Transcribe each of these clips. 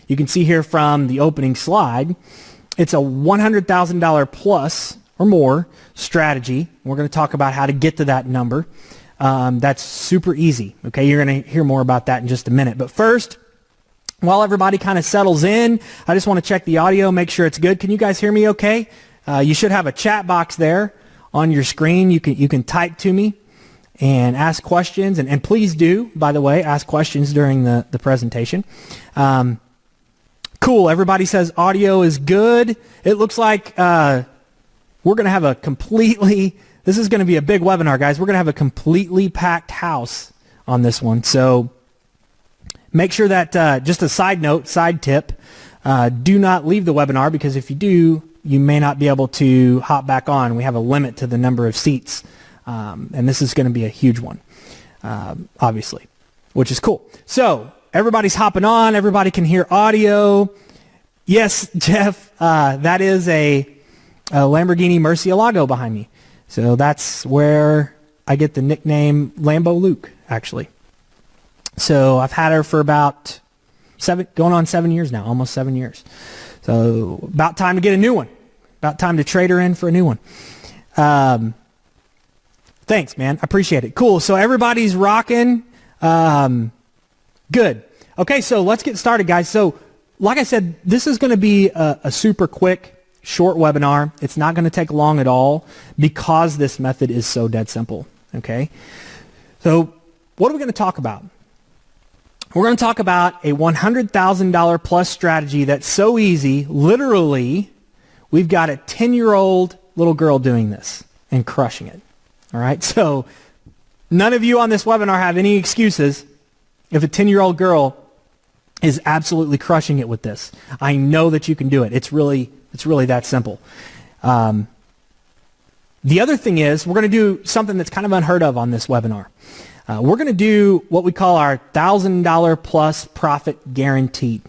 You can see here from the opening slide, it's a $100,000 plus or more strategy. We're going to talk about how to get to that number. That's super easy. Okay, you're going to hear more about that in just a minute. But first, while everybody kind of settles in, I just want to check the audio, make sure it's good. Can you guys hear me okay? You should have a chat box there on your screen. You can type to me and ask questions. And please do, by the way, ask questions during the presentation. Cool. Everybody says audio is good. It looks like we're going to have a completely, this is going to be a big webinar, guys. We're going to have a completely packed house on this one. So make sure that, just a side note, side tip, do not leave the webinar, because if you do, you may not be able to hop back on. We have a limit to the number of seats. And this is going to be a huge one, obviously, which is cool. So everybody's hopping on. Everybody can hear audio. Yes, Jeff, that is a Lamborghini Murcielago behind me. So that's where I get the nickname Lambo Luke, actually. So I've had her for about going on 7 years now, almost 7 years. So about time to get a new one. About time to trade her in for a new one. Thanks, man. I appreciate it. Cool. So everybody's rocking. Good. Okay, so let's get started, guys. So like I said, this is going to be a super quick, short webinar. It's not going to take long at all because this method is so dead simple. Okay. So what are we going to talk about? We're going to talk about a $100,000 plus strategy that's so easy. Literally, we've got a 10-year-old little girl doing this and crushing it. All right, so none of you on this webinar have any excuses if a 10-year-old girl is absolutely crushing it with this. I know that you can do it. It's really that simple. The other thing is we're going to do something that's kind of unheard of on this webinar. We're going to do what we call our $1,000 plus profit guaranteed.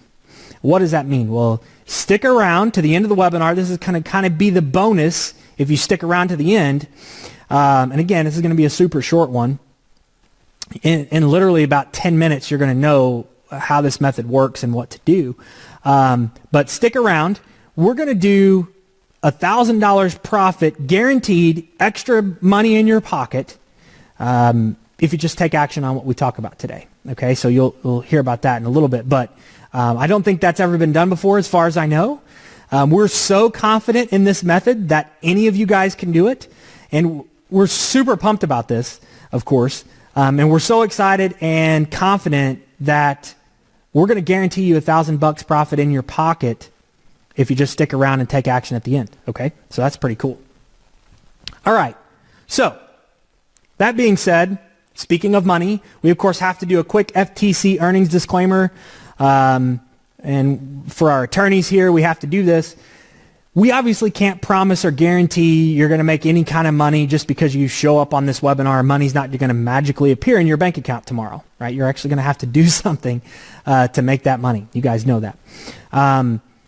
What does that mean? Well, stick around to the end of the webinar. This is going to kind of be the bonus if you stick around to the end. And again, this is going to be a super short one. In literally about 10 minutes, you're going to know how this method works and what to do. But stick around. We're going to do $1,000 profit guaranteed, extra money in your pocket, if you just take action on what we talk about today. Okay, so you'll hear about that in a little bit. But I don't think that's ever been done before as far as I know. We're so confident in this method that any of you guys can do it. And we're super pumped about this, of course. And we're so excited and confident that we're going to guarantee you $1,000 profit in your pocket if you just stick around and take action at the end. Okay, so that's pretty cool. All right, so that being said, speaking of money, we of course have to do a quick FTC earnings disclaimer. And for our attorneys here, we have to do this. We obviously can't promise or guarantee you're going to make any kind of money just because you show up on this webinar. Money's not going to magically appear in your bank account tomorrow, right? You're actually going to have to do something to make that money. You guys know that.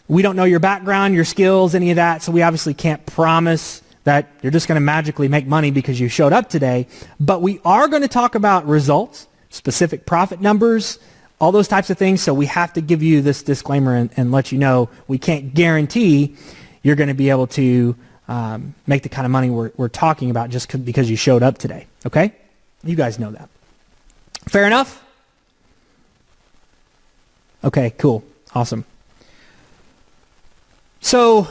We don't know your background, your skills, any of that, so we obviously can't promise that you're just going to magically make money because you showed up today. But we are going to talk about results, specific profit numbers, all those types of things. So we have to give you this disclaimer and let you know we can't guarantee you're going to be able to make the kind of money we're talking about just because you showed up today. Okay? You guys know that. Fair enough? Okay, cool. Awesome. So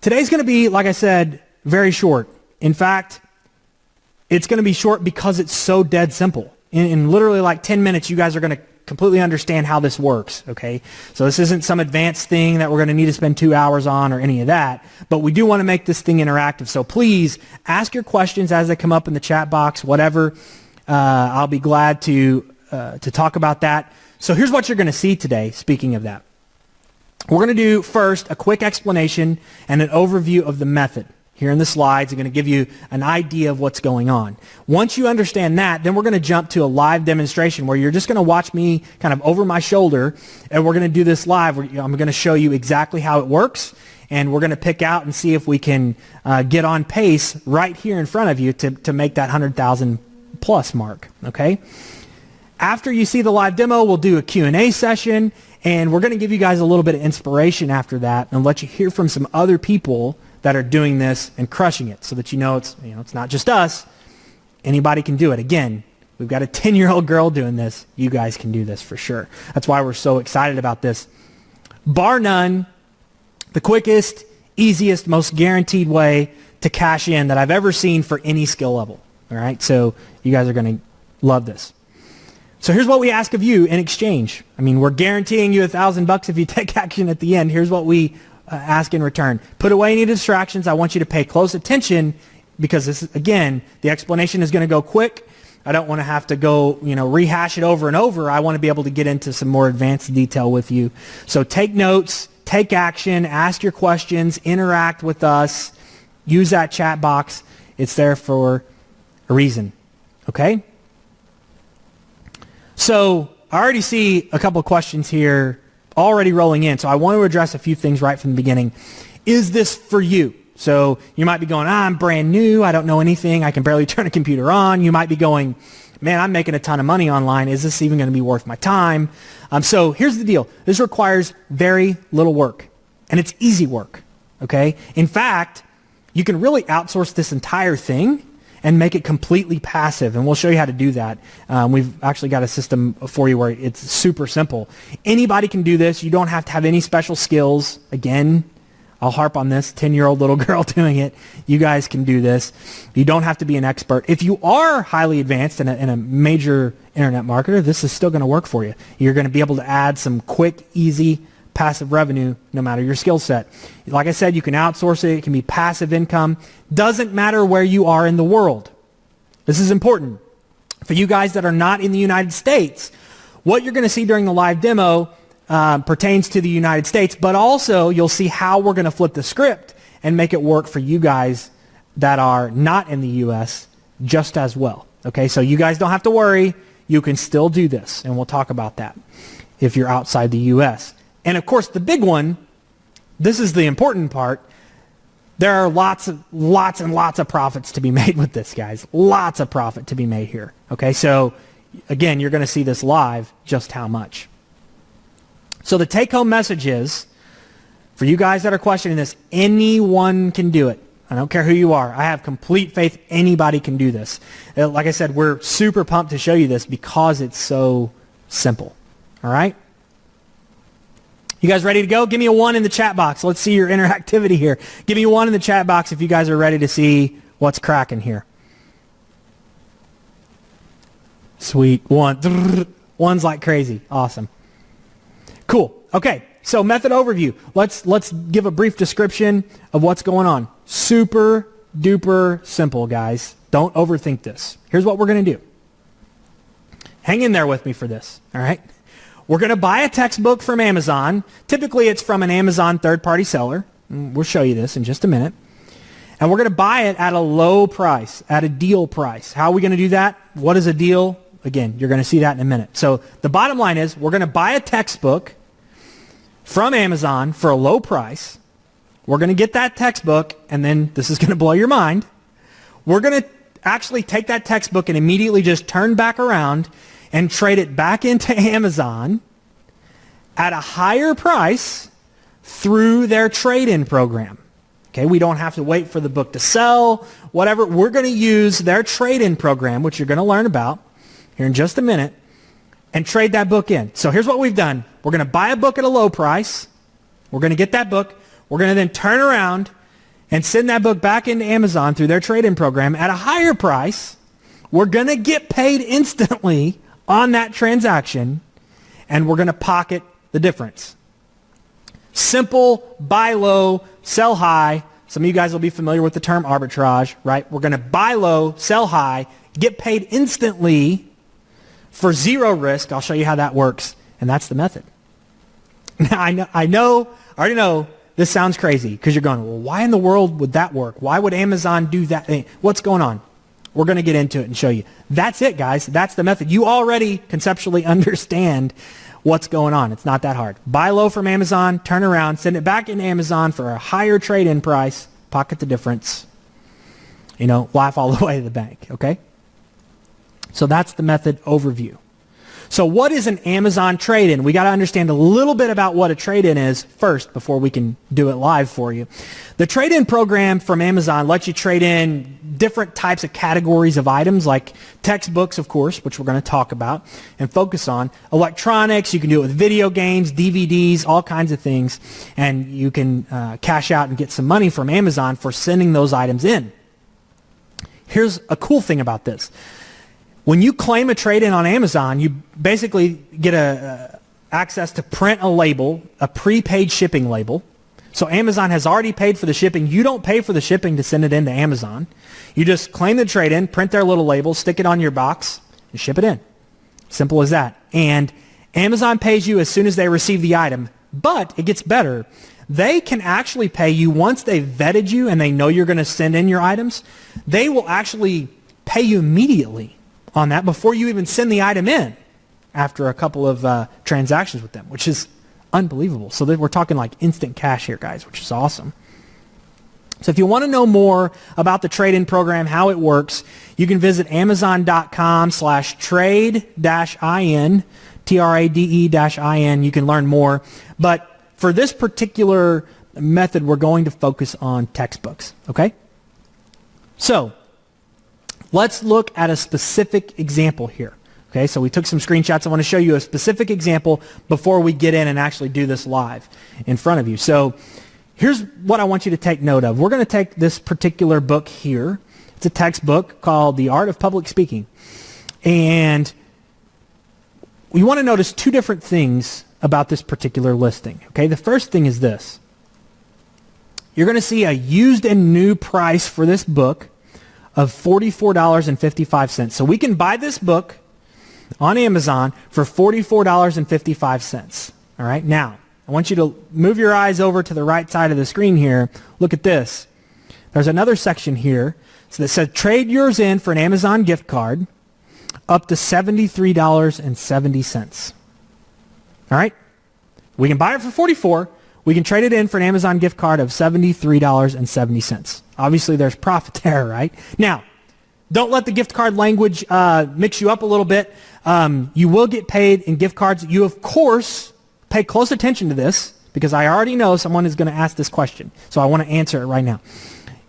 today's going to be, like I said, very short. In fact, it's going to be short because it's so dead simple. In literally like 10 minutes, you guys are going to completely understand how this works, okay? So this isn't some advanced thing that we're going to need to spend 2 hours on or any of that, but we do want to make this thing interactive. So please ask your questions as they come up in the chat box, whatever. I'll be glad to talk about that. So here's what you're going to see today, speaking of that. We're going to do first a quick explanation and an overview of the method. Here in the slides, I'm going to give you an idea of what's going on. Once you understand that, then we're going to jump to a live demonstration where you're just going to watch me kind of over my shoulder, and we're going to do this live. I'm going to show you exactly how it works, and we're going to pick out and see if we can get on pace right here in front of you to make that 100,000 plus mark, okay? After you see the live demo, we'll do a Q&A session, and we're going to give you guys a little bit of inspiration after that and let you hear from some other people that are doing this and crushing it so that you know it's not just us. Anybody can do it. Again, we've got a 10-year-old girl doing this. You guys can do this for sure. That's why we're so excited about this. Bar none, the quickest, easiest, most guaranteed way to cash in that I've ever seen for any skill level. All right, so you guys are going to love this. So here's what we ask of you in exchange. I mean, we're guaranteeing you $1,000 if you take action at the end. Here's what we ask in return. Put away any distractions. I want you to pay close attention because this is, again, the explanation is going to go quick. I don't want to have to go, rehash it over and over. I want to be able to get into some more advanced detail with you. So take notes, take action, ask your questions, interact with us, use that chat box. It's there for a reason. Okay? So I already see a couple of questions here already rolling in. So I want to address a few things right from the beginning. Is this for you? So you might be going, I'm brand new. I don't know anything. I can barely turn a computer on. You might be going, man, I'm making a ton of money online. Is this even going to be worth my time? So here's the deal. This requires very little work, and it's easy work. Okay? In fact, you can really outsource this entire thing and make it completely passive, and we'll show you how to do that. We've actually got a system for you where it's super simple. Anybody can do this. You don't have to have any special skills. Again, I'll harp on this, 10-year-old little girl doing it. You guys can do this. You don't have to be an expert. If you are highly advanced and a major internet marketer, this is still going to work for you. You're going to be able to add some quick, easy, passive revenue no matter your skill set. Like I said, you can outsource it. It can be passive income. Doesn't matter where you are in the world. This is important. For you guys that are not in the United States, what you're going to see during the live demo pertains to the United States, but also you'll see how we're going to flip the script and make it work for you guys that are not in the U.S. just as well. Okay, so you guys don't have to worry. You can still do this, and we'll talk about that if you're outside the U.S. And of course, the big one, this is the important part, there are lots and lots of profits to be made with this, guys. Lots of profit to be made here. Okay, so again, you're going to see this live, just how much. So the take-home message is, for you guys that are questioning this, anyone can do it. I don't care who you are. I have complete faith anybody can do this. Like I said, we're super pumped to show you this because it's so simple. All right? You guys ready to go? Give me a 1 in the chat box. Let's see your interactivity here. Give me a 1 in the chat box if you guys are ready to see what's cracking here. Sweet. 1. One's like crazy. Awesome. Cool. Okay. So method overview. Let's give a brief description of what's going on. Super duper simple, guys. Don't overthink this. Here's what we're going to do. Hang in there with me for this. All right? We're going to buy a textbook from Amazon. Typically, it's from an Amazon third-party seller. We'll show you this in just a minute. And we're going to buy it at a low price, at a deal price. How are we going to do that? What is a deal? Again, you're going to see that in a minute. So the bottom line is we're going to buy a textbook from Amazon for a low price. We're going to get that textbook, and then this is going to blow your mind. We're going to actually take that textbook and immediately just turn back around and trade it back into Amazon at a higher price through their trade-in program. Okay, we don't have to wait for the book to sell, whatever. We're going to use their trade-in program, which you're going to learn about here in just a minute, and trade that book in. So here's what we've done. We're going to buy a book at a low price. We're going to get that book. We're going to then turn around and send that book back into Amazon through their trade-in program at a higher price. We're going to get paid instantly on that transaction, and we're going to pocket the difference. Simple, buy low, sell high. Some of you guys will be familiar with the term arbitrage, right? We're going to buy low, sell high, get paid instantly for zero risk. I'll show you how that works, and that's the method. Now, I already know this sounds crazy because you're going, well, why in the world would that work? Why would Amazon do that? What's going on? We're going to get into it and show you. That's it, guys. That's the method. You already conceptually understand what's going on. It's not that hard. Buy low from Amazon, turn around, send it back into Amazon for a higher trade-in price, pocket the difference, laugh all the way to the bank, okay? So that's the method overview. So what is an Amazon trade-in? We got to understand a little bit about what a trade-in is first before we can do it live for you. The trade-in program from Amazon lets you trade in different types of categories of items, like textbooks, of course, which we're going to talk about and focus on. Electronics, you can do it with video games, DVDs, all kinds of things. And you can cash out and get some money from Amazon for sending those items in. Here's a cool thing about this. When you claim a trade-in on Amazon, you basically get access to print a label, a prepaid shipping label. So Amazon has already paid for the shipping. You don't pay for the shipping to send it into Amazon. You just claim the trade-in, print their little label, stick it on your box, and ship it in. Simple as that. And Amazon pays you as soon as they receive the item. But it gets better. They can actually pay you once they've vetted you and they know you're going to send in your items. They will actually pay you immediately on that before you even send the item in after a couple of transactions with them, which is unbelievable. So we're talking like instant cash here, guys, which is awesome. So if you want to know more about the trade-in program, how it works, you can visit amazon.com/trade-in, TRADE-IN. You can learn more. But for this particular method, we're going to focus on textbooks, okay? So let's look at a specific example here. Okay, so we took some screenshots. I want to show you a specific example before we get in and actually do this live in front of you. So here's what I want you to take note of. We're going to take this particular book here. It's a textbook called The Art of Public Speaking. And we want to notice two different things about this particular listing. Okay, the first thing is this. You're going to see a used and new price for this book of $44.55. So we can buy this book on Amazon for $44.55. All right, now I want you to move your eyes over to the right side of the screen here. Look at this. There's another section here that says trade yours in for an Amazon gift card up to $73.70. All right, we can buy it for $44. We can trade it in for an Amazon gift card of $73.70. Obviously, there's profit there, right? Now, don't let the gift card language mix you up a little bit. You will get paid in gift cards. You, of course, pay close attention to this because I already know someone is going to ask this question. So I want to answer it right now.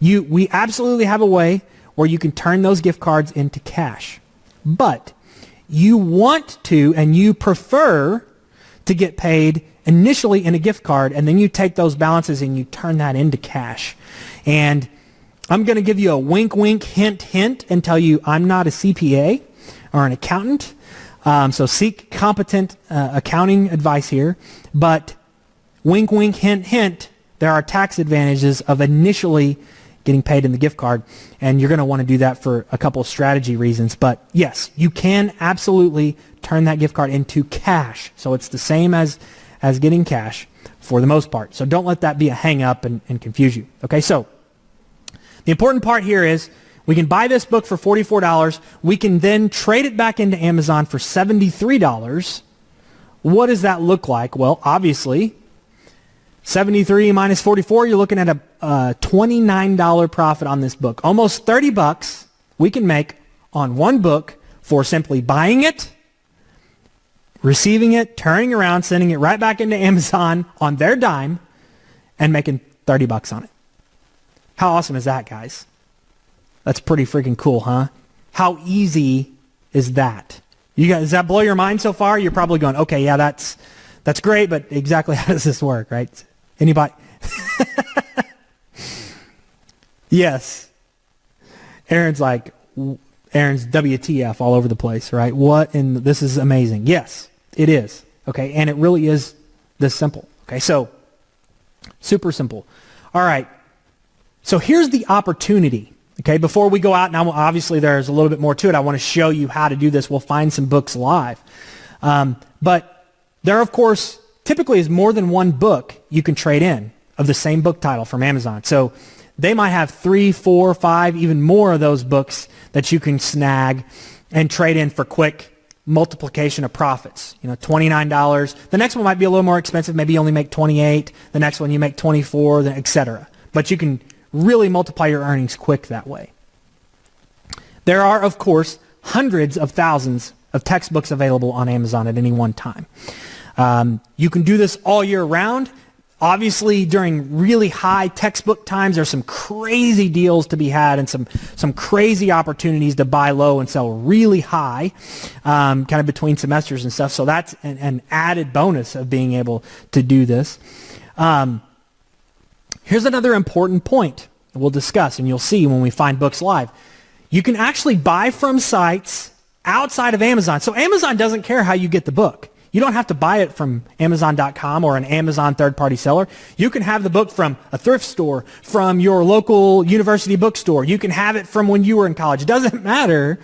We absolutely have a way where you can turn those gift cards into cash. But you want to and you prefer to get paid initially in a gift card, and then you take those balances and you turn that into cash. And I'm going to give you a wink, wink, hint, hint, and tell you I'm not a CPA or an accountant. So seek competent accounting advice here. But wink, wink, hint, hint, there are tax advantages of initially getting paid in the gift card. And you're going to want to do that for a couple of strategy reasons. But yes, you can absolutely turn that gift card into cash. So it's the same as getting cash for the most part. So don't let that be a hang up and confuse you. Okay, so the important part here is we can buy this book for $44. We can then trade it back into Amazon for $73. What does that look like? Well, obviously, 73 minus 44, you're looking at a $29 profit on this book. Almost $30 we can make on one book for simply buying it, receiving it, turning around, sending it right back into Amazon on their dime, and making $30 on it. How awesome is that, guys? That's pretty freaking cool, huh? How easy is that? You guys, does that blow your mind so far? You're probably going, okay, yeah, that's great, but exactly how does this work, right? Anybody? Yes. Aaron's WTF all over the place, right? This is amazing. Yes, it is. Okay, and it really is this simple. Okay, so super simple. All right. So here's the opportunity. Okay, before we go out, now obviously there's a little bit more to it. I want to show you how to do this. We'll find some books live. But there, of course, typically is more than one book you can trade in of the same book title from Amazon. So they might have 3, 4, 5, even more of those books that you can snag and trade in for quick multiplication of profits. You know, $29. The next one might be a little more expensive. Maybe you only make 28. The next one you make 24, etc. But you can really multiply your earnings quick that way. There are, of course, hundreds of thousands of textbooks available on Amazon at any one time. You can do this all year round. Obviously, during really high textbook times, there's some crazy deals to be had and some crazy opportunities to buy low and sell really high, kind of between semesters and stuff. So that's an added bonus of being able to do this. Here's another important point we'll discuss, and you'll see when we find books live. You can actually buy from sites outside of Amazon. So Amazon doesn't care how you get the book. You don't have to buy it from Amazon.com or an Amazon third-party seller. You can have the book from a thrift store, from your local university bookstore. You can have it from when you were in college. It doesn't matter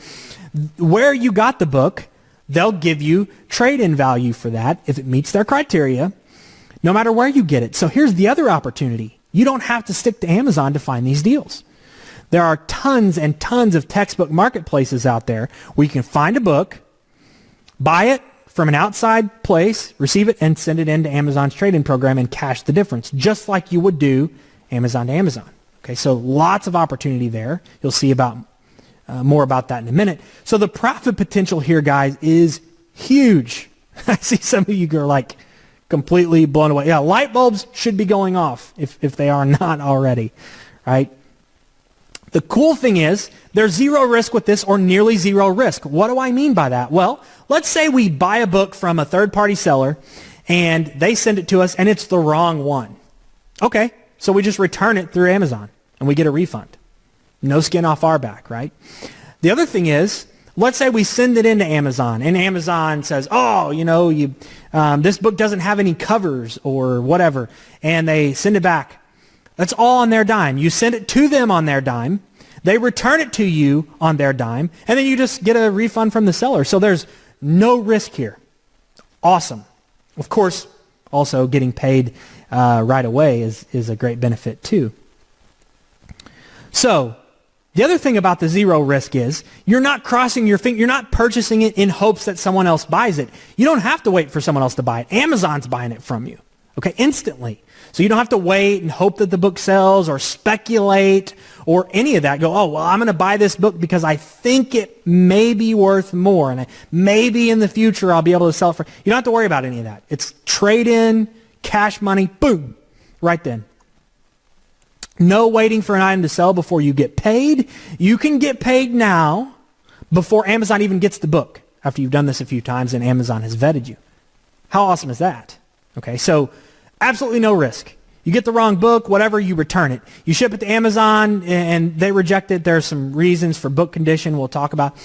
where you got the book. They'll give you trade-in value for that if it meets their criteria, no matter where you get it. So here's the other opportunity. You don't have to stick to Amazon to find these deals. There are tons and tons of textbook marketplaces out there where you can find a book, buy it from an outside place, receive it, and send it into Amazon's trade-in program and cash the difference, just like you would do Amazon to Amazon. Okay, so lots of opportunity there. You'll see about more about that in a minute. So the profit potential here, guys, is huge. I see some of you are like completely blown away. Yeah, light bulbs should be going off if they are not already, right? The cool thing is there's zero risk with this, or nearly zero risk. What do I mean by that? Well, let's say we buy a book from a third-party seller and they send it to us and it's the wrong one. Okay, so we just return it through Amazon and we get a refund. No skin off our back, right? The other thing is, let's say we send it into Amazon and Amazon says, oh, this book doesn't have any covers or whatever, and they send it back. That's all on their dime. You send it to them on their dime. They return it to you on their dime, and then you just get a refund from the seller. So there's no risk here. Awesome. Of course, also getting paid right away is a great benefit too. So the other thing about the zero risk is you're not crossing your finger. You're not purchasing it in hopes that someone else buys it. You don't have to wait for someone else to buy it. Amazon's buying it from you, okay, instantly. So you don't have to wait and hope that the book sells or speculate or any of that. Go, oh, well, I'm going to buy this book because I think it may be worth more, and maybe in the future I'll be able to sell it for. You don't have to worry about any of that. It's trade-in, cash money, boom, right then. No waiting for an item to sell before you get paid. You can get paid now before Amazon even gets the book, after you've done this a few times and Amazon has vetted you. How awesome is that? Okay, so absolutely no risk. You get the wrong book, whatever, you return it. You ship it to Amazon and they reject it. There's some reasons for book condition we'll talk about.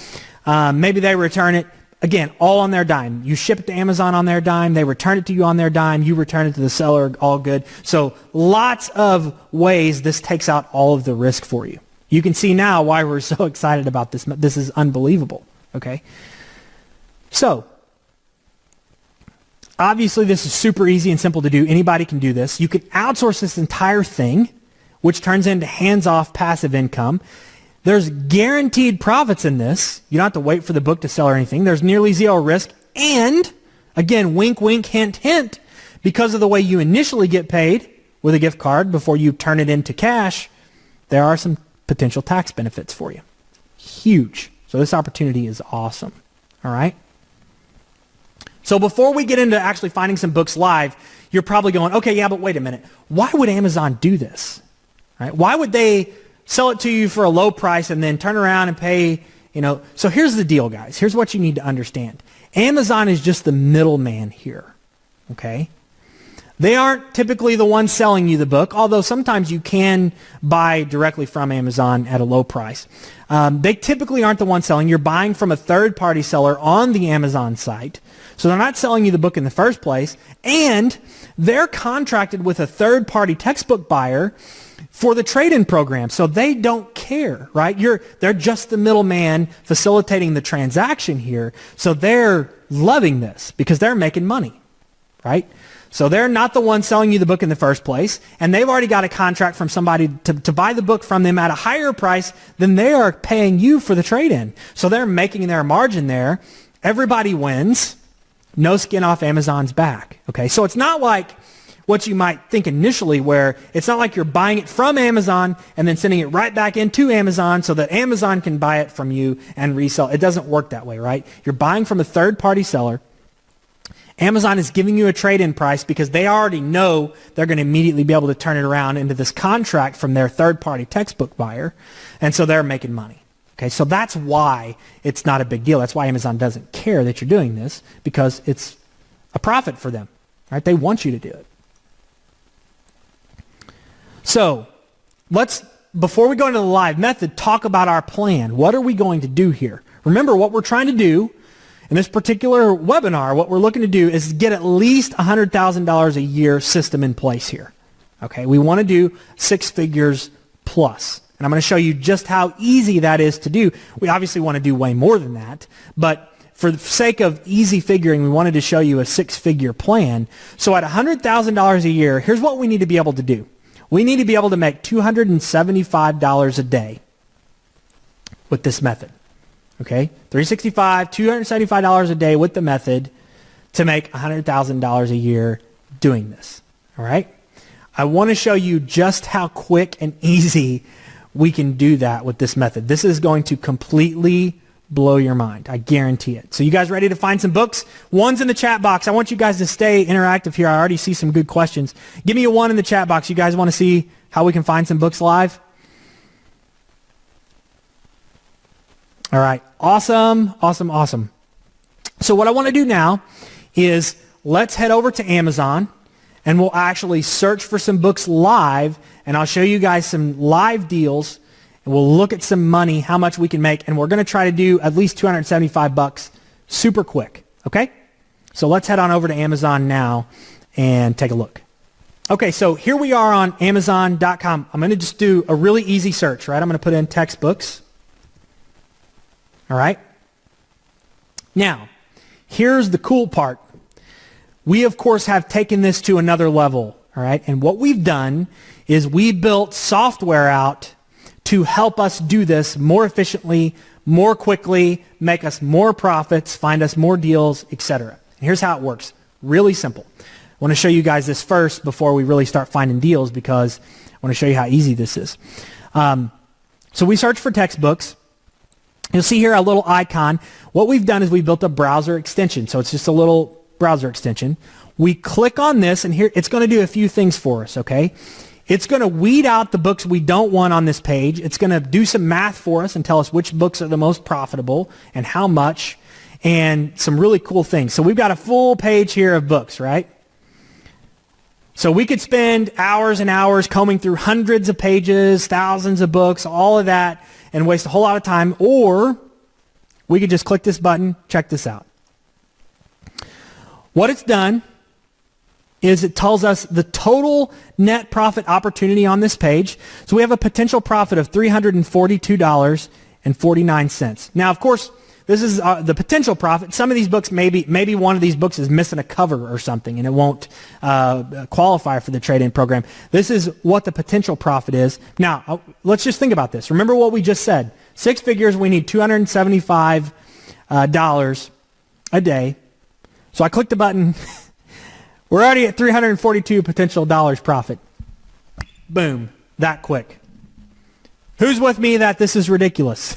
Maybe they return it. Again, all on their dime. You ship it to Amazon on their dime. They return it to you on their dime. You return it to the seller, all good. So lots of ways this takes out all of the risk for you. You can see now why we're so excited about this. This is unbelievable, okay? So obviously, this is super easy and simple to do. Anybody can do this. You can outsource this entire thing, which turns into hands-off passive income. There's guaranteed profits in this. You don't have to wait for the book to sell or anything. There's nearly zero risk. And, again, wink, wink, hint, hint, because of the way you initially get paid with a gift card before you turn it into cash, there are some potential tax benefits for you. Huge. So this opportunity is awesome. All right? So before we get into actually finding some books live, you're probably going, okay, yeah, but wait a minute. Why would Amazon do this? Right? Why would they sell it to you for a low price and then turn around and pay, So here's the deal, guys. Here's what you need to understand. Amazon is just the middleman here, okay? They aren't typically the ones selling you the book, although sometimes you can buy directly from Amazon at a low price. They typically aren't the ones selling. You're buying from a third-party seller on the Amazon site. So they're not selling you the book in the first place, and they're contracted with a third-party textbook buyer for the trade-in program. So they don't care, right? They're just the middleman facilitating the transaction here. So they're loving this because they're making money, right? So they're not the one selling you the book in the first place, and they've already got a contract from somebody to buy the book from them at a higher price than they are paying you for the trade-in. So they're making their margin there. Everybody wins. No skin off Amazon's back. Okay, so it's not like what you might think initially, where it's not like you're buying it from Amazon and then sending it right back into Amazon so that Amazon can buy it from you and resell. It doesn't work that way, right? You're buying from a third-party seller. Amazon is giving you a trade-in price because they already know they're going to immediately be able to turn it around into this contract from their third-party textbook buyer, and so they're making money. Okay, so that's why it's not a big deal. That's why Amazon doesn't care that you're doing this, because it's a profit for them, right? They want you to do it. So let's, before we go into the live method, talk about our plan. What are we going to do here? Remember, what we're trying to do in this particular webinar, what we're looking to do is get at least $100,000 a year system in place here. Okay, we want to do 6 figures plus. And I'm going to show you just how easy that is to do. We obviously want to do way more than that, but for the sake of easy figuring, we wanted to show you a 6-figure plan. So at $100,000 a year, here's what we need to be able to do. We need to be able to make $275 a day with this method. Okay? $365, $275 a day with the method to make $100,000 a year doing this. All right? I want to show you just how quick and easy we can do that with this method. This is going to completely blow your mind. I guarantee it. So you guys ready to find some books? One's in the chat box. I want you guys to stay interactive here. I already see some good questions. Give me a 1 in the chat box. You guys want to see how we can find some books live? All right. Awesome. Awesome. Awesome. So what I want to do now is let's head over to Amazon and we'll actually search for some books live, and I'll show you guys some live deals, and we'll look at some money, how much we can make, and we're going to try to do at least $275 super quick, okay? So let's head on over to Amazon now and take a look. Okay, so here we are on Amazon.com. I'm going to just do a really easy search, right? I'm going to put in textbooks. All right? Now, here's the cool part. We, of course, have taken this to another level, all right? And what we've done is we built software out to help us do this more efficiently, more quickly, make us more profits, find us more deals, etc. And here's how it works. Really simple. I want to show you guys this first before we really start finding deals, because I want to show you how easy this is. So we search for textbooks. You'll see here a little icon. What we've done is we built a browser extension. So it's just a little browser extension. We click on this, and here it's going to do a few things for us, okay? It's going to weed out the books we don't want on this page. It's going to do some math for us and tell us which books are the most profitable and how much, and some really cool things. So we've got a full page here of books, right? So we could spend hours and hours combing through hundreds of pages, thousands of books, all of that, and waste a whole lot of time, or we could just click this button, check this out. What it's done is it tells us the total net profit opportunity on this page. So we have a potential profit of $342.49. Now, of course, this is the potential profit. Some of these books, maybe one of these books is missing a cover or something, and it won't qualify for the trade-in program. This is what the potential profit is. Now, let's just think about this. Remember what we just said. 6 figures, we need $275 a day. So I click the button. We're already at $342 potential dollars profit. Boom. That quick. Who's with me that this is ridiculous?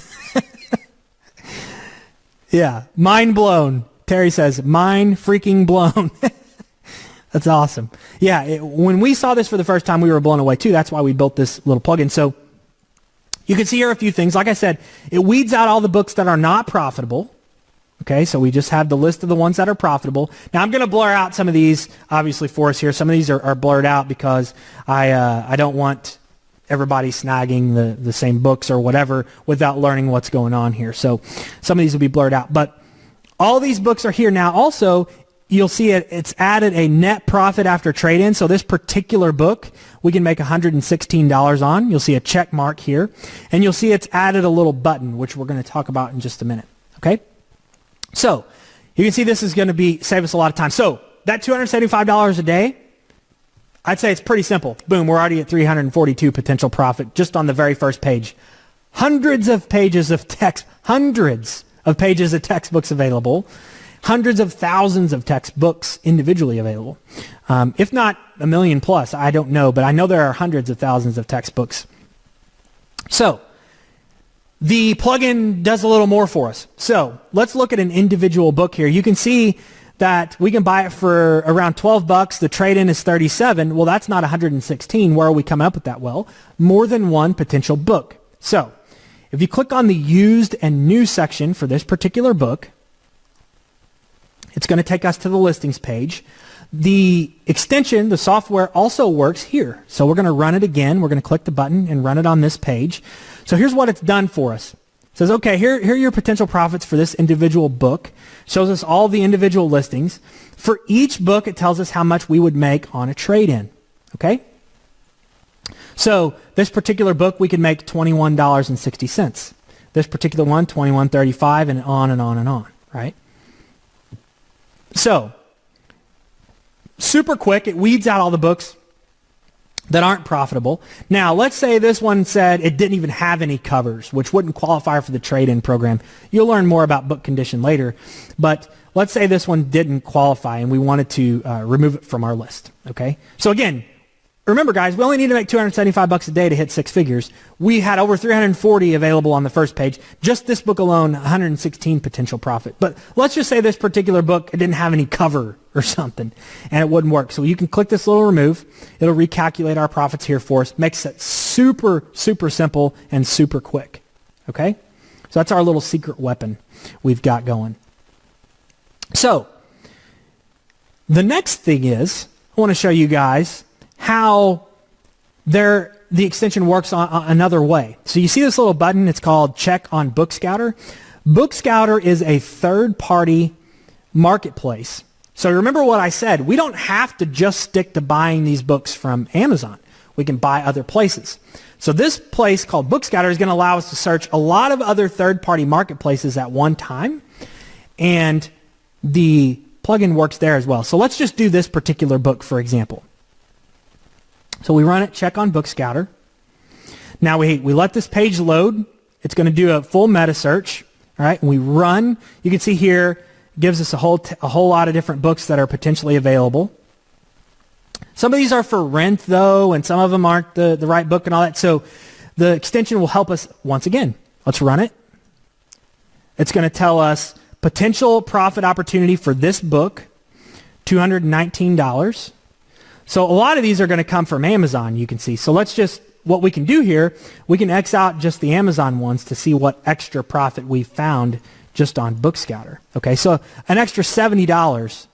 Yeah. Mind blown. Terry says, mind freaking blown. That's awesome. Yeah. When we saw this for the first time, we were blown away too. That's why we built this little plugin. So you can see here a few things. Like I said, it weeds out all the books that are not profitable. Okay, so we just have the list of the ones that are profitable. Now I'm going to blur out some of these, obviously, for us here. Some of these are blurred out because I don't want everybody snagging the same books or whatever without learning what's going on here. So some of these will be blurred out. But all these books are here now. Also, you'll see it's added a net profit after trade-in. So this particular book, we can make $116 on. You'll see a check mark here. And you'll see it's added a little button, which we're going to talk about in just a minute. Okay? So you can see this is going to save us a lot of time. So that $275 a day, I'd say it's pretty simple. Boom, we're already at $342 potential profit just on the very first page. Hundreds of pages of textbooks available. hundreds of thousands of textbooks individually available. If not a million plus, I don't know, but I know there are hundreds of thousands of textbooks. So the plugin does a little more for us. So let's look at an individual book here. You can see that we can buy it for around 12 bucks. The trade-in is 37. Well, that's not 116. Where are we coming up with that? Well, more than one potential book. So if you click on the used and new section for this particular book, it's going to take us to the listings page. The extension, the software, also works here. So we're going to run it again. We're going to click the button and run it on this page. So here's what it's done for us. It says, okay, here are your potential profits for this individual book. Shows us all the individual listings. For each book, it tells us how much we would make on a trade-in. Okay? So this particular book, we could make $21.60. This particular one, $21.35, and on and on and on, right? So, super quick, it weeds out all the books that aren't profitable. Now, let's say this one said it didn't even have any covers, which wouldn't qualify for the trade-in program. You'll learn more about book condition later, but let's say this one didn't qualify and we wanted to remove it from our list, okay? So again, remember guys, we only need to make $275 a day to hit six figures. We had over 340 available on the first page. Just this book alone, 116 potential profit. But let's just say this particular book, it didn't have any cover or something, and it wouldn't work. So you can click this little remove. It'll recalculate our profits here for us. Makes it super, super simple and super quick. Okay? So that's our little secret weapon we've got going. So the next thing is, I want to show you guys how the extension works on another way. So you see this little button, it's called Check on Book Scouter. Book Scouter is a third-party marketplace. So remember what I said, we don't have to just stick to buying these books from Amazon. We can buy other places. So this place called Book Scouter is going to allow us to search a lot of other third-party marketplaces at one time, and the plugin works there as well. So let's just do this particular book, for example. So we run it, check on Book Scouter. Now we let this page load. It's going to do a full meta search. All right, and we run. You can see here, it gives us a whole lot of different books that are potentially available. Some of these are for rent, though, and some of them aren't the right book and all that. So the extension will help us once again. Let's run it. It's going to tell us potential profit opportunity for this book, $219. So a lot of these are going to come from Amazon, you can see. So let's just, what we can do here, we can X out just the Amazon ones to see what extra profit we found just on Book Scouter. Okay, so an extra $70.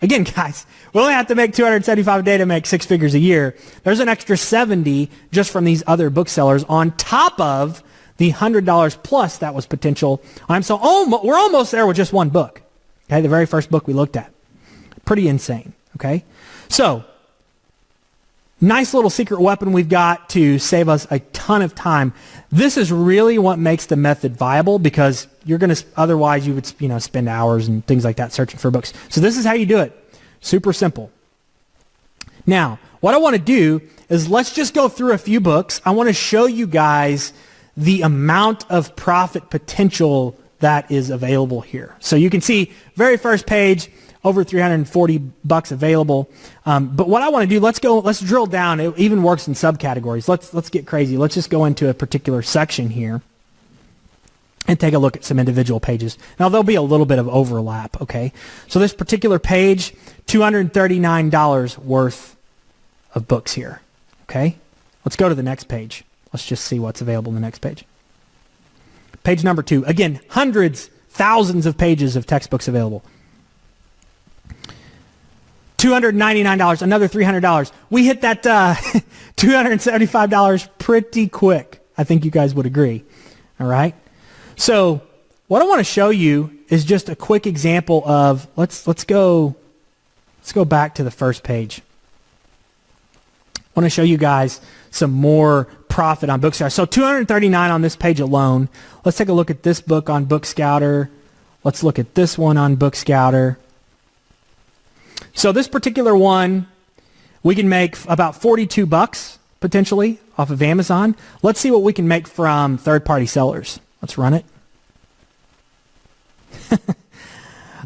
Again, guys, we only have to make $275 a day to make six figures a year. There's an extra $70 just from these other booksellers on top of the $100 plus that was potential. So we're almost there with just one book. Okay, the very first book we looked at. Pretty insane, okay? So, nice little secret weapon we've got to save us a ton of time. This is really what makes the method viable because you're going to, otherwise you would, spend hours and things like that searching for books. So this is how you do it. Super simple. Now, what I want to do is let's just go through a few books. I want to show you guys the amount of profit potential that is available here. So you can see very first page, over 340 bucks available. But what I want to do, let's drill down. It even works in subcategories. Let's get crazy. Let's just go into a particular section here and take a look at some individual pages. Now there'll be a little bit of overlap, okay? So this particular page, $239 worth of books here, okay? Let's go to the next page. Let's just see what's available in the next page. Page number 2. Again, hundreds, thousands of pages of textbooks available. $299, another $300. We hit that $275 pretty quick. I think you guys would agree. All right. So what I want to show you is just a quick example of let's go back to the first page. I want to show you guys some more profit on Book Scouter. So $239 on this page alone. Let's take a look at this book on Book Scouter. Let's look at this one on Book Scouter. So this particular one, we can make about 42 bucks potentially off of Amazon. Let's see what we can make from third-party sellers. Let's run it.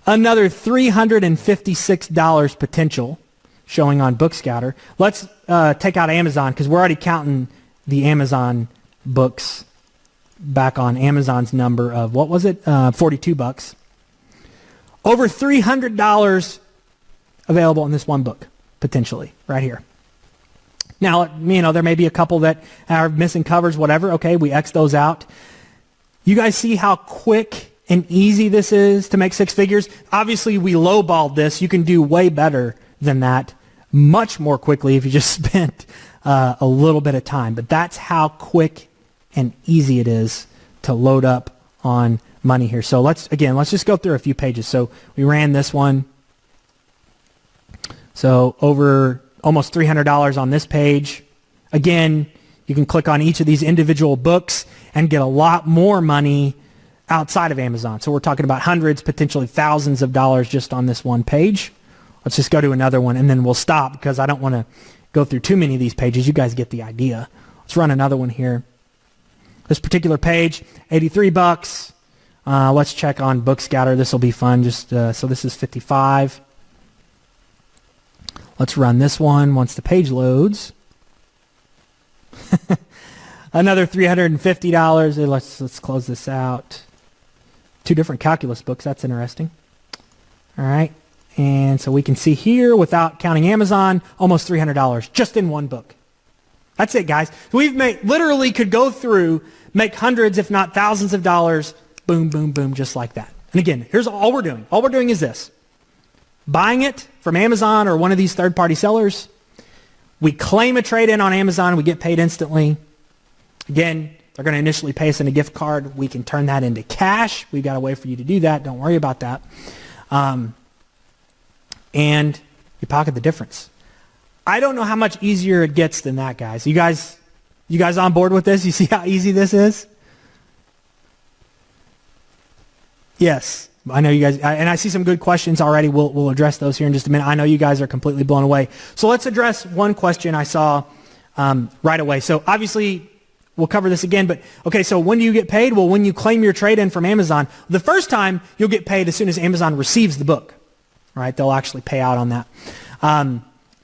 Another $356 potential showing on BookScouter. Let's take out Amazon because we're already counting the Amazon books back on Amazon's number of, what was it, $42. Over $300 available in this one book, potentially, right here. Now, there may be a couple that are missing covers, whatever. Okay, we X those out. You guys see how quick and easy this is to make six figures? Obviously, we lowballed this. You can do way better than that much more quickly if you just spent a little bit of time. But that's how quick and easy it is to load up on money here. So let's just go through a few pages. So we ran this one. So over almost $300 on this page. Again, you can click on each of these individual books and get a lot more money outside of Amazon. So we're talking about hundreds, potentially thousands of dollars just on this one page. Let's just go to another one and then we'll stop because I don't want to go through too many of these pages. You guys get the idea. Let's run another one here. This particular page, $83. Let's check on BookScouter. This will be fun. So this is $55. Let's run this one once the page loads. Another $350. Let's close this out. Two different calculus books. That's interesting. All right. And so we can see here, without counting Amazon, almost $300 just in one book. That's it, guys. We've literally could go through, make hundreds, if not thousands of dollars, boom, boom, boom, just like that. And again, here's all we're doing. All we're doing is this. Buying it from Amazon or one of these third-party sellers. We claim a trade-in on Amazon. We get paid instantly. Again, they're going to initially pay us in a gift card. We can turn that into cash. We've got a way for you to do that. Don't worry about that. And you pocket the difference. I don't know how much easier it gets than that, guys. You guys on board with this? You see how easy this is? Yes. I know you guys, and I see some good questions already. We'll address those here in just a minute. I know you guys are completely blown away. So let's address one question I saw right away. So obviously, we'll cover this again, but okay, so when do you get paid? Well, when you claim your trade-in from Amazon, the first time you'll get paid as soon as Amazon receives the book, right? They'll actually pay out on that.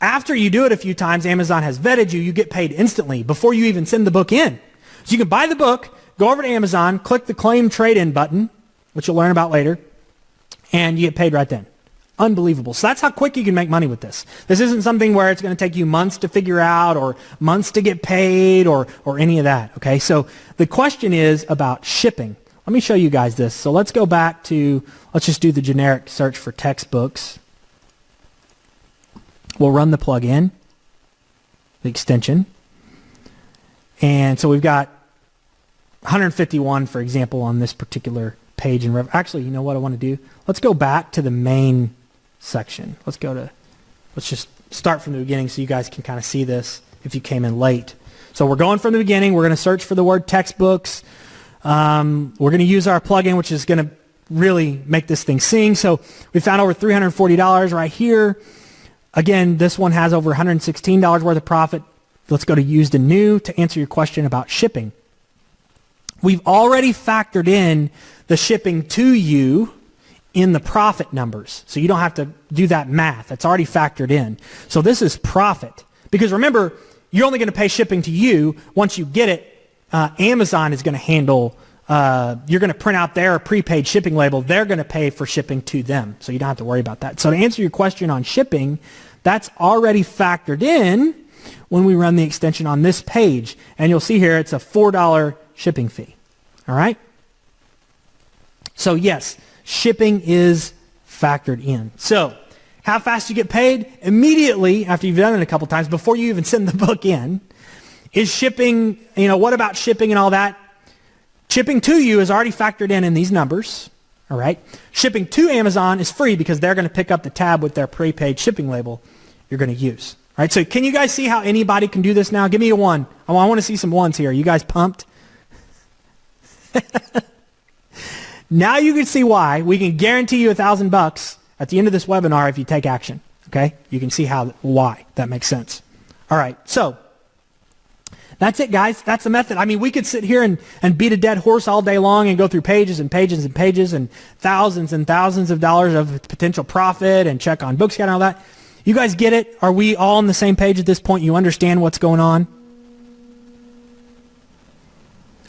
After you do it a few times, Amazon has vetted you, you get paid instantly before you even send the book in. So you can buy the book, go over to Amazon, click the claim trade-in button, which you'll learn about later, and you get paid right then. Unbelievable. So that's how quick you can make money with this. This isn't something where it's going to take you months to figure out or months to get paid or any of that. Okay, so the question is about shipping. Let me show you guys this. So let's go back to, let's just do the generic search for textbooks. We'll run the plugin, the extension. And so we've got 151, for example, on this particular page. Actually, you know what I want to do? Let's go back to the main section. Let's just start from the beginning so you guys can kind of see this if you came in late. So we're going from the beginning. We're going to search for the word textbooks. We're going to use our plugin, which is going to really make this thing sing. So we found over $340 right here. Again, this one has over $116 worth of profit. Let's go to used and new to answer your question about shipping. We've already factored in the shipping to you in the profit numbers. So you don't have to do that math. It's already factored in. So this is profit. Because remember, you're only going to pay shipping to you. Once you get it, Amazon is going to handle, you're going to print out their prepaid shipping label. They're going to pay for shipping to them. So you don't have to worry about that. So to answer your question on shipping, that's already factored in when we run the extension on this page. And you'll see here it's a $4 shipping fee. All right? So yes, shipping is factored in. So how fast you get paid? Immediately after you've done it a couple times, before you even send the book in. Is shipping, what about shipping and all that? Shipping to you is already factored in these numbers. All right? Shipping to Amazon is free because they're going to pick up the tab with their prepaid shipping label you're going to use. All right? So can you guys see how anybody can do this now? Give me a one. I want to see some ones here. Are you guys pumped? Now you can see why we can guarantee you $1,000 at the end of this webinar if you take action. Okay? You can see why that makes sense. All right. So That's it, guys. That's the method. I mean, we could sit here and beat a dead horse all day long and go through pages and pages and pages and thousands of dollars of potential profit and check on Bookscout and all that. You guys get it? Are we all on the same page at this point? You understand what's going on?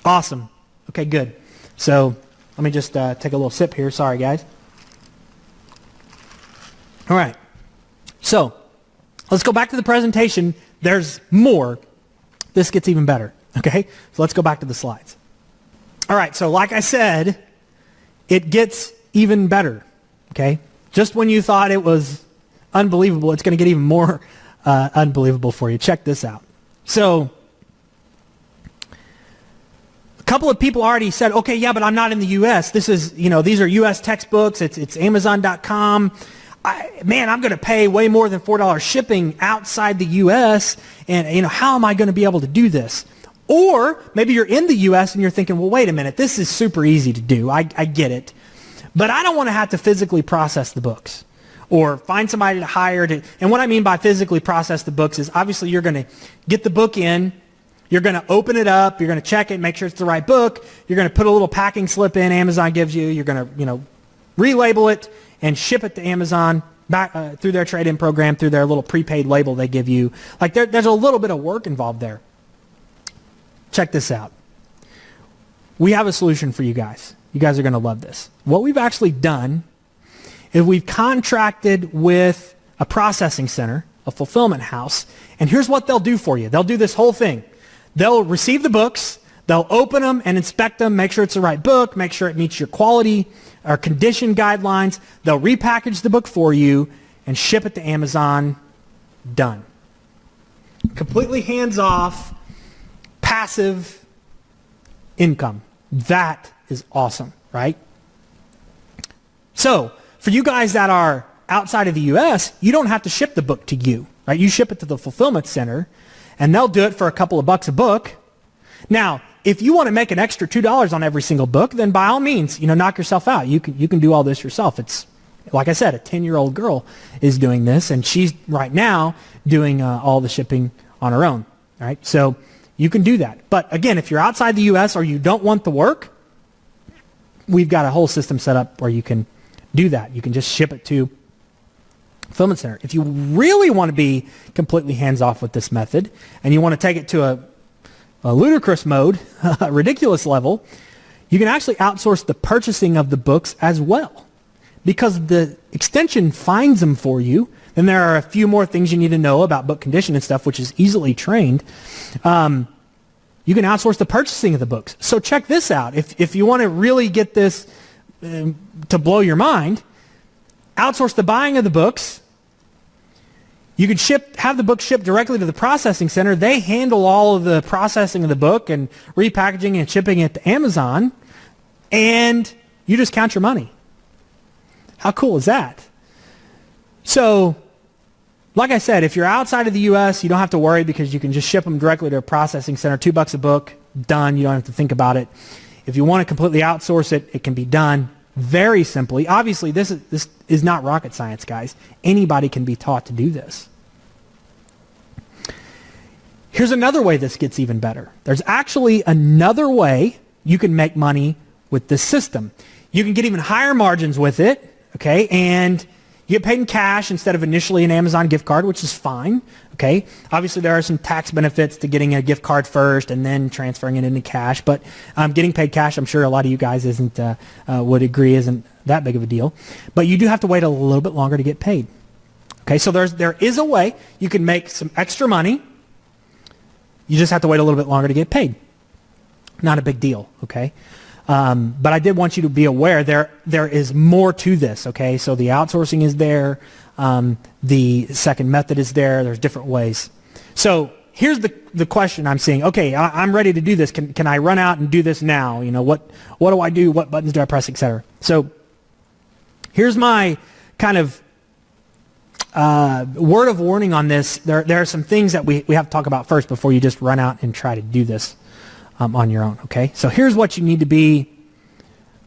Awesome. Okay, good. So let me just take a little sip here. Sorry, guys. All right. So let's go back to the presentation. There's more. This gets even better. Okay? So let's go back to the slides. All right. So like I said, it gets even better. Okay? Just when you thought it was unbelievable, it's going to get even more unbelievable for you. Check this out. So a couple of people already said, okay, yeah, but I'm not in the U.S. This is, these are U.S. textbooks. It's Amazon.com. Man, I'm going to pay way more than $4 shipping outside the U.S. And, how am I going to be able to do this? Or maybe you're in the U.S. and you're thinking, well, wait a minute, this is super easy to do. I get it. But I don't want to have to physically process the books or find somebody to hire to. And what I mean by physically process the books is obviously you're going to get the book in. You're going to open it up. You're going to check it, make sure it's the right book. You're going to put a little packing slip in Amazon gives you. You're going to, relabel it and ship it to Amazon back through their trade-in program, through their little prepaid label they give you. Like there's a little bit of work involved there. Check this out. We have a solution for you guys. You guys are going to love this. What we've actually done is we've contracted with a processing center, a fulfillment house, and here's what they'll do for you. They'll do this whole thing. They'll receive the books, they'll open them and inspect them, make sure it's the right book, make sure it meets your quality or condition guidelines. They'll repackage the book for you and ship it to Amazon. Done. Completely hands-off, passive income. That is awesome, right? So, for you guys that are outside of the U.S., you don't have to ship the book to you, right? You ship it to the fulfillment center, and they'll do it for a couple of bucks a book. Now, if you want to make an extra $2 on every single book, then by all means, knock yourself out. You can do all this yourself. It's, like I said, a 10-year-old girl is doing this, and she's right now doing all the shipping on her own, all right? So you can do that. But again, if you're outside the U.S. or you don't want the work, we've got a whole system set up where you can do that. You can just ship it to fulfillment center. If you really want to be completely hands-off with this method and you want to take it to a ludicrous mode, a ridiculous level, you can actually outsource the purchasing of the books as well. Because the extension finds them for you, then there are a few more things you need to know about book condition and stuff, which is easily trained. You can outsource the purchasing of the books. So check this out. If you want to really get this to blow your mind, outsource the buying of the books. You could have the book shipped directly to the processing center. They handle all of the processing of the book and repackaging and shipping it to Amazon, and you just count your money. How cool is that? So, like I said, if you're outside of the U.S., you don't have to worry because you can just ship them directly to a processing center. $2 a book, done. You don't have to think about it. If you want to completely outsource it, it can be done very simply. Obviously, this is not rocket science, guys. Anybody can be taught to do this. Here's another way this gets even better. There's actually another way you can make money with this system. You can get even higher margins with it, okay? And you get paid in cash instead of initially an Amazon gift card, which is fine, okay? Obviously, there are some tax benefits to getting a gift card first and then transferring it into cash, but getting paid cash, I'm sure a lot of you guys would agree isn't that big of a deal. But you do have to wait a little bit longer to get paid. Okay, so there is a way you can make some extra money. You just have to wait a little bit longer to get paid. Not a big deal, okay? But I did want you to be aware there is more to this, okay? So the outsourcing is there. The second method is there. There's different ways. So here's the question I'm seeing. Okay, I'm ready to do this. Can I run out and do this now? What do I do? What buttons do I press, et cetera? So here's my kind of word of warning on this. There are some things that we have to talk about first before you just run out and try to do this on your own, okay? So here's what you need to be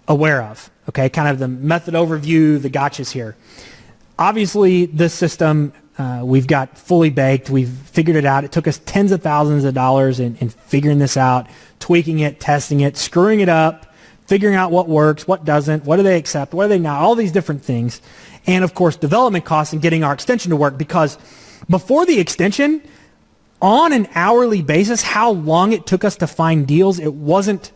aware of, okay? Kind of the method overview, the gotchas here. Obviously, this system We've got fully baked. We've figured it out. It took us tens of thousands of dollars in figuring this out, tweaking it, testing it, screwing it up, figuring out what works, what doesn't, what do they accept, what do they not, all these different things. And, of course, development costs and getting our extension to work, because before the extension, on an hourly basis, how long it took us to find deals, it wasn't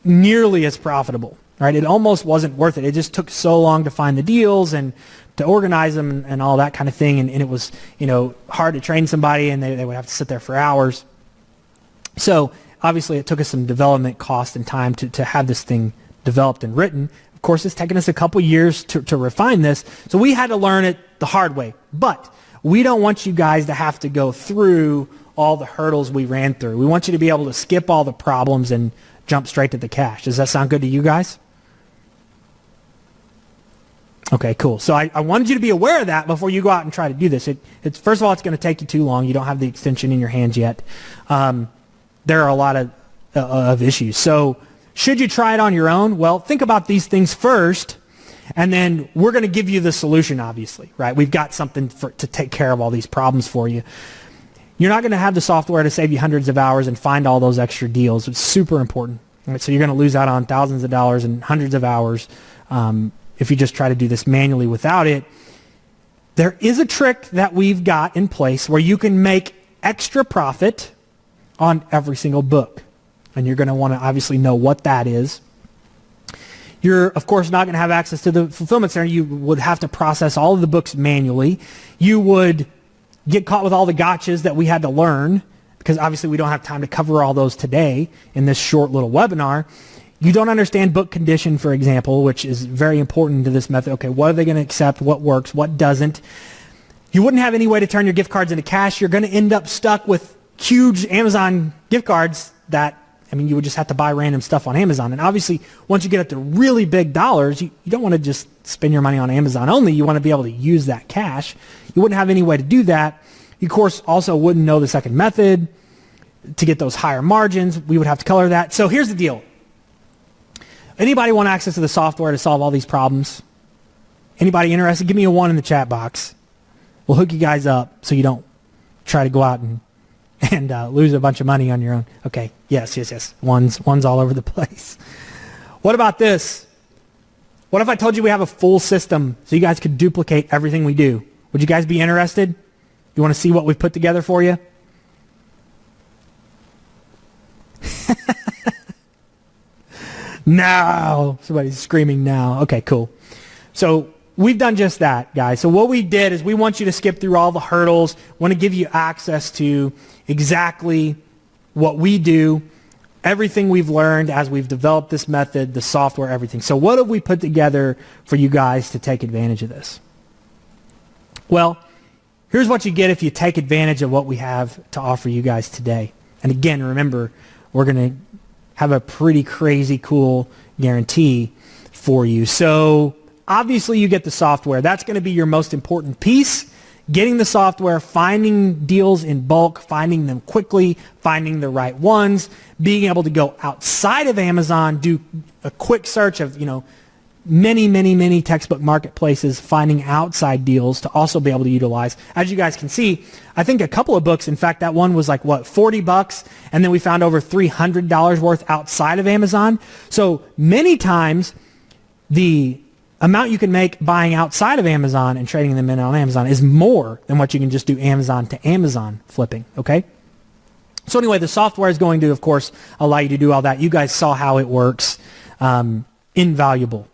nearly as profitable, right? It almost wasn't worth it. It just took so long to find the deals and to organize them and all that kind of thing. And it was, hard to train somebody, and they would have to sit there for hours. So obviously it took us some development cost and time to have this thing developed and written. Of course, it's taken us a couple years to refine this. So we had to learn it the hard way. But we don't want you guys to have to go through all the hurdles we ran through. We want you to be able to skip all the problems and jump straight to the cash. Does that sound good to you guys? Okay, cool. So I wanted you to be aware of that before you go out and try to do this. It's first of all, it's going to take you too long. You don't have the extension in your hands yet. There are a lot of issues. So should you try it on your own? Well, think about these things first, and then we're going to give you the solution, obviously, right? We've got something to take care of all these problems for you. You're not going to have the software to save you hundreds of hours and find all those extra deals. It's super important. Right? So you're going to lose out on thousands of dollars and hundreds of hours if you just try to do this manually without it. There is a trick that we've got in place where you can make extra profit on every single book. And you're going to want to obviously know what that is. You're, of course, not going to have access to the fulfillment center. You would have to process all of the books manually. You would get caught with all the gotchas that we had to learn, because obviously we don't have time to cover all those today in this short little webinar. You don't understand book condition, for example, which is very important to this method. Okay, what are they going to accept? What works? What doesn't? You wouldn't have any way to turn your gift cards into cash. You're going to end up stuck with huge Amazon gift cards that, you would just have to buy random stuff on Amazon. And obviously, once you get up to really big dollars, you don't want to just spend your money on Amazon only. You want to be able to use that cash. You wouldn't have any way to do that. You, of course, also wouldn't know the second method to get those higher margins. We would have to color that. So here's the deal. Anybody want access to the software to solve all these problems? Anybody interested? Give me a 1 in the chat box. We'll hook you guys up so you don't try to go out and lose a bunch of money on your own. Okay, yes. One's all over the place. What about this? What if I told you we have a full system so you guys could duplicate everything we do? Would you guys be interested? You want to see what we've put together for you? No. Somebody's screaming now. Okay, cool. So we've done just that, guys. So what we did is we want you to skip through all the hurdles. Want to give you access to exactly what we do, everything we've learned as we've developed this method, the software, everything. So what have we put together for you guys to take advantage of this? Well, here's what you get if you take advantage of what we have to offer you guys today. And again, remember, we're going to have a pretty crazy cool guarantee for you. So obviously you get the software. That's going to be your most important piece. Getting the software, finding deals in bulk, finding them quickly, finding the right ones, being able to go outside of Amazon, do a quick search of, many textbook marketplaces, finding outside deals to also be able to utilize. As you guys can see, I think a couple of books, in fact, that one was like, $40, and then we found over $300 worth outside of Amazon. So many times, the amount you can make buying outside of Amazon and trading them in on Amazon is more than what you can just do Amazon to Amazon flipping, okay? So anyway, the software is going to, of course, allow you to do all that. You guys saw how it works. Invaluable.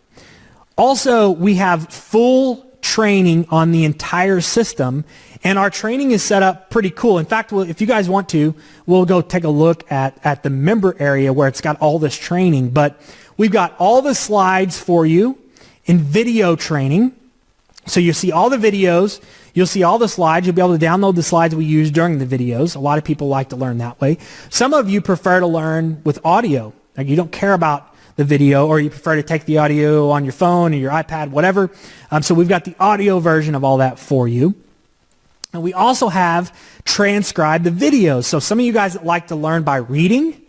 Also, we have full training on the entire system, and our training is set up pretty cool. In fact, if you guys want to, we'll go take a look at the member area where it's got all this training. But we've got all the slides for you in video training. So you'll see all the videos. You'll see all the slides. You'll be able to download the slides we use during the videos. A lot of people like to learn that way. Some of you prefer to learn with audio. Like you don't care about the video, or you prefer to take the audio on your phone or your iPad, whatever. So we've got the audio version of all that for you. And we also have transcribed the videos. So some of you guys that like to learn by reading,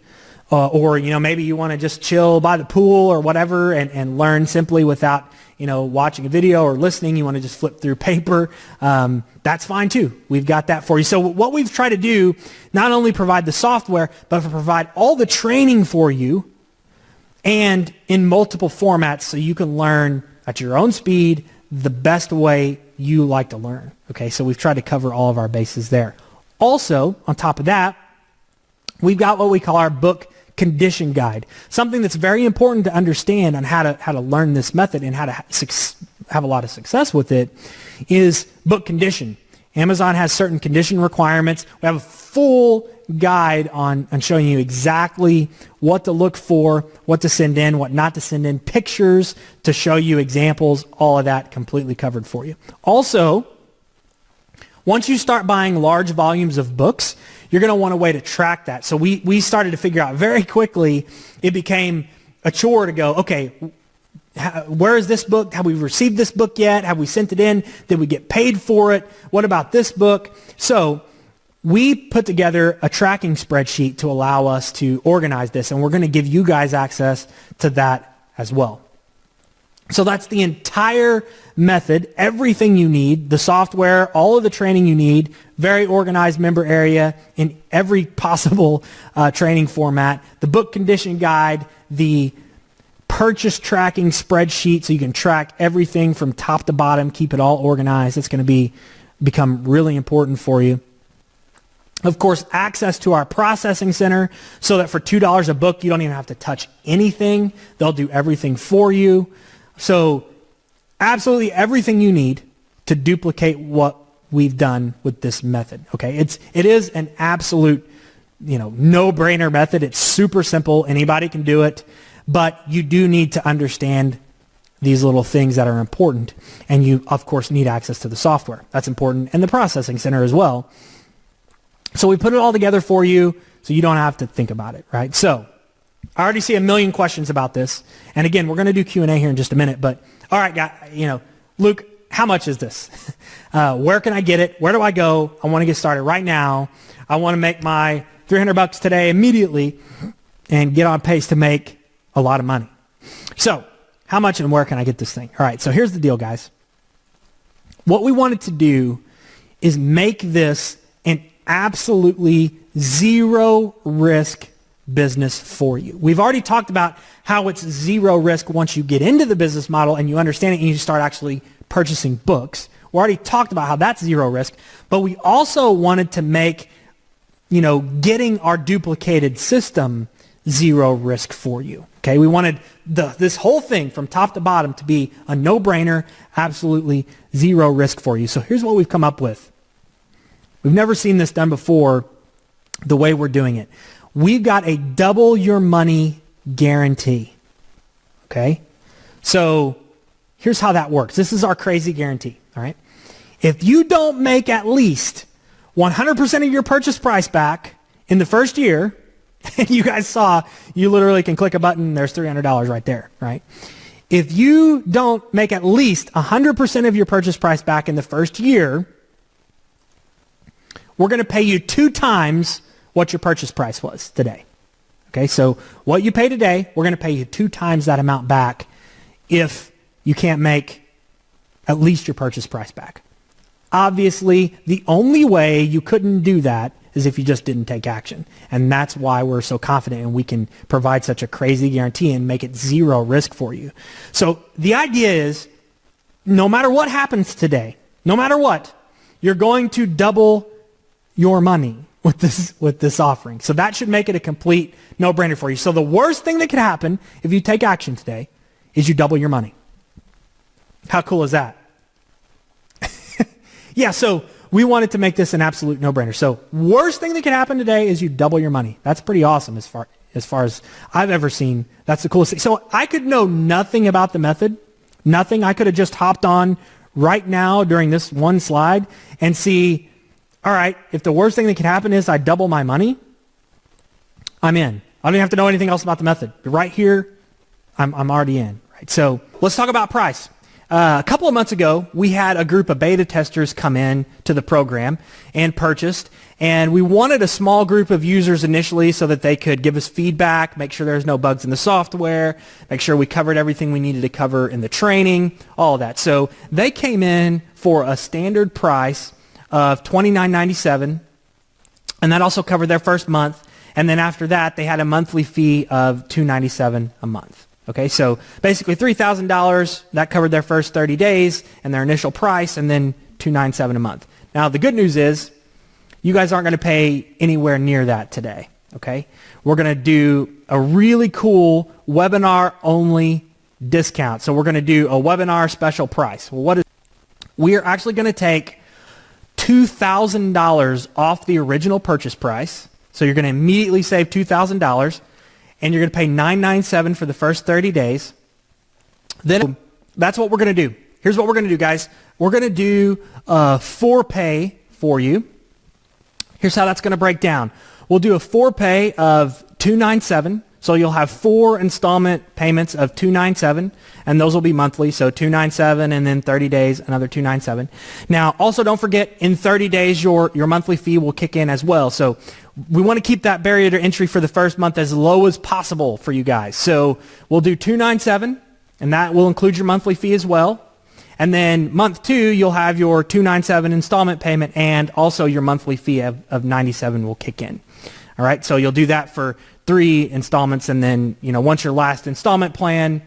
or maybe you want to just chill by the pool or whatever and learn simply without watching a video or listening, you want to just flip through paper, that's fine too. We've got that for you. So what we've tried to do, not only provide the software, but provide all the training for you and in multiple formats so you can learn at your own speed the best way you like to learn. Okay, so we've tried to cover all of our bases there. Also, on top of that, we've got what we call our book condition guide. Something that's very important to understand on how to learn this method and how to have a lot of success with it is book condition. Amazon has certain condition requirements. We have a full guide on showing you exactly what to look for, what to send in, what not to send in, pictures to show you examples, all of that completely covered for you. Also, once you start buying large volumes of books, you're going to want a way to track that. So we started to figure out very quickly, it became a chore to go, okay, where is this book? Have we received this book yet? Have we sent it in? Did we get paid for it? What about this book? So we put together a tracking spreadsheet to allow us to organize this, and we're going to give you guys access to that as well. So that's the entire method, everything you need, the software, all of the training you need, very organized member area in every possible training format, the book condition guide, the purchase tracking spreadsheet so you can track everything from top to bottom, keep it all organized. It's going to become really important for you. Of course, access to our processing center so that for $2 a book, you don't even have to touch anything. They'll do everything for you. So absolutely everything you need to duplicate what we've done with this method. Okay, it is an absolute, no-brainer method. It's super simple. Anybody can do it, but you do need to understand these little things that are important, and you of course need access to the software. That's important, and the processing center as well. So we put it all together for you so you don't have to think about it, right? So I already see a million questions about this. And again, we're going to do Q&A here in just a minute. But all right, guys, Luke, how much is this? Where can I get it? Where do I go? I want to get started right now. I want to make my $300 today immediately and get on pace to make a lot of money. So how much and where can I get this thing? All right, so here's the deal, guys. What we wanted to do is make this an absolutely zero risk business for you. We've already talked about how it's zero risk once you get into the business model and you understand it and you start actually purchasing books. We already talked about how that's zero risk, but we also wanted to make, getting our duplicated system zero risk for you. Okay, we wanted this whole thing from top to bottom to be a no-brainer, absolutely zero risk for you. So here's what we've come up with. We've never seen this done before the way we're doing it. We've got a double your money guarantee. Okay? So here's how that works. This is our crazy guarantee. All right? If you don't make at least 100% of your purchase price back in the first year, and you guys saw, you literally can click a button, there's $300 right there, right? If you don't make at least 100% of your purchase price back in the first year, we're going to pay you 2 times what your purchase price was today. Okay, so what you pay today, we're going to pay you 2 times that amount back if you can't make at least your purchase price back. Obviously, the only way you couldn't do that is if you just didn't take action. And that's why we're so confident and we can provide such a crazy guarantee and make it zero risk for you. So the idea is, no matter what happens today, no matter what, you're going to double your money with this offering. So that should make it a complete no-brainer for you. So the worst thing that could happen if you take action today is you double your money. How cool is that? Yeah, so we wanted to make this an absolute no-brainer. So worst thing that could happen today is you double your money. That's pretty awesome as far as I've ever seen. That's the coolest thing. So I could know nothing about the method, nothing. I could have just hopped on right now during this one slide and see, all right, if the worst thing that could happen is I double my money, I'm in. I don't even have to know anything else about the method. Right here, I'm already in. Right? So let's talk about price. A couple of months ago, we had a group of beta testers come in to the program and purchased, and we wanted a small group of users initially so that they could give us feedback, make sure there's no bugs in the software, make sure we covered everything we needed to cover in the training, all of that. So they came in for a standard price of $29.97, and that also covered their first month, and then after that, they had a monthly fee of $297 a month. Okay, so basically $3,000, that covered their first 30 days and their initial price, and then $297 a month. Now, the good news is you guys aren't going to pay anywhere near that today, okay? We're going to do a really cool webinar-only discount. So we're going to do a webinar special price. Well, we are actually going to take $2,000 off the original purchase price. So you're going to immediately save $2,000. And you're going to pay $997 for the first 30 days. Then that's what we're going to do. Here's what we're going to do, guys. We're going to do a 4-pay for you. Here's how that's going to break down. We'll do a 4-pay of $297. So you'll have 4 installment payments of $297, and those will be monthly. So $297, and then 30 days, another $297. Now, also don't forget, in 30 days, your monthly fee will kick in as well. So we want to keep that barrier to entry for the first month as low as possible for you guys. So we'll do $297, and that will include your monthly fee as well. And then month 2, you'll have your $297 installment payment, and also your monthly fee of $97 will kick in. All right, so you'll do that for 3 installments, and then once your last installment plan,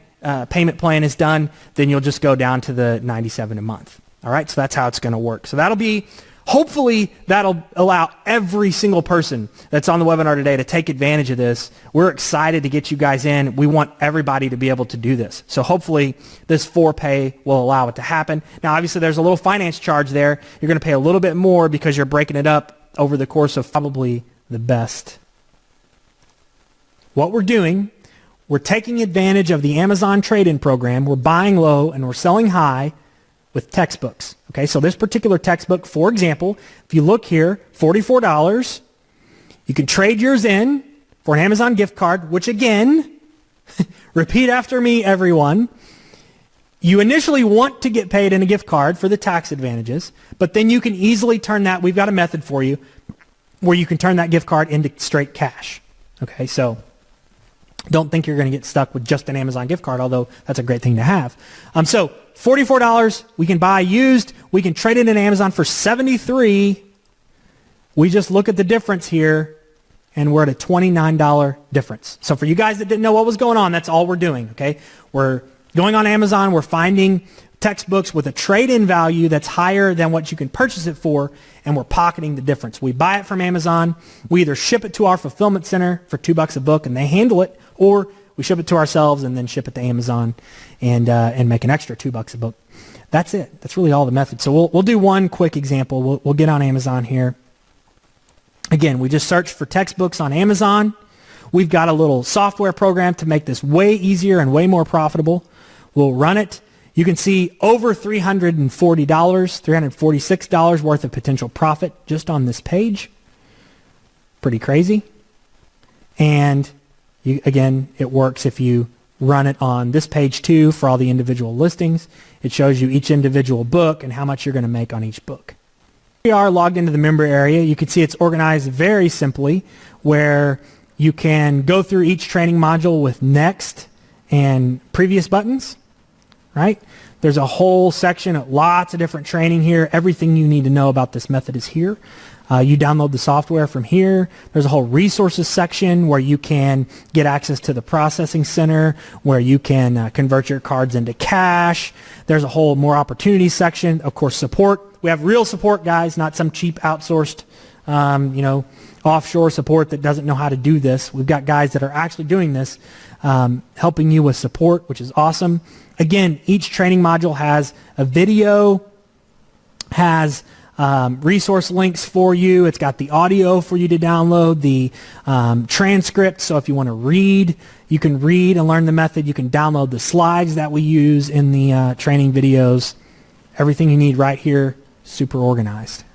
payment plan is done, then you'll just go down to the $97 a month. All right, so that's how it's going to work. So hopefully that'll allow every single person that's on the webinar today to take advantage of this. We're excited to get you guys in. We want everybody to be able to do this. So hopefully this 4-pay will allow it to happen. Now, obviously, there's a little finance charge there. You're going to pay a little bit more because you're breaking it up over the course of probably the best. What we're doing, we're taking advantage of the Amazon trade-in program. We're buying low and we're selling high with textbooks. Okay, so this particular textbook, for example, if you look here, $44. You can trade yours in for an Amazon gift card, which again, repeat after me, everyone. You initially want to get paid in a gift card for the tax advantages, but then you can easily turn that, we've got a method for you, where you can turn that gift card into straight cash. Okay, so don't think you're going to get stuck with just an Amazon gift card, although that's a great thing to have. So $44, we can buy used. We can trade it in Amazon for $73. We just look at the difference here, and we're at a $29 difference. So for you guys that didn't know what was going on, that's all we're doing, okay? We're going on Amazon. We're finding textbooks with a trade-in value that's higher than what you can purchase it for, and we're pocketing the difference. We buy it from Amazon. We either ship it to our fulfillment center for $2 a book and they handle it, or we ship it to ourselves and then ship it to Amazon and make an extra $2 a book. That's it. That's really all the methods. So we'll do one quick example. We'll get on Amazon here. Again, we just search for textbooks on Amazon. We've got a little software program to make this way easier and way more profitable. We'll run it. You can see over $340, $346 worth of potential profit just on this page. Pretty crazy. And again, it works if you run it on this page too for all the individual listings. It shows you each individual book and how much you're going to make on each book. We are logged into the member area. You can see it's organized very simply, where you can go through each training module with next and previous buttons. Right? There's a whole section of lots of different training here. Everything you need to know about this method is here. You download the software from here. There's a whole resources section where you can get access to the processing center, where you can convert your cards into cash. There's a whole more opportunities section. Of course, support. We have real support, guys, not some cheap outsourced, offshore support that doesn't know how to do this. We've got guys that are actually doing this, helping you with support, which is awesome. Again, each training module has a video, has resource links for you. It's got the audio for you to download, the transcript. So if you want to read, you can read and learn the method. You can download the slides that we use in the training videos. Everything you need right here, super organized.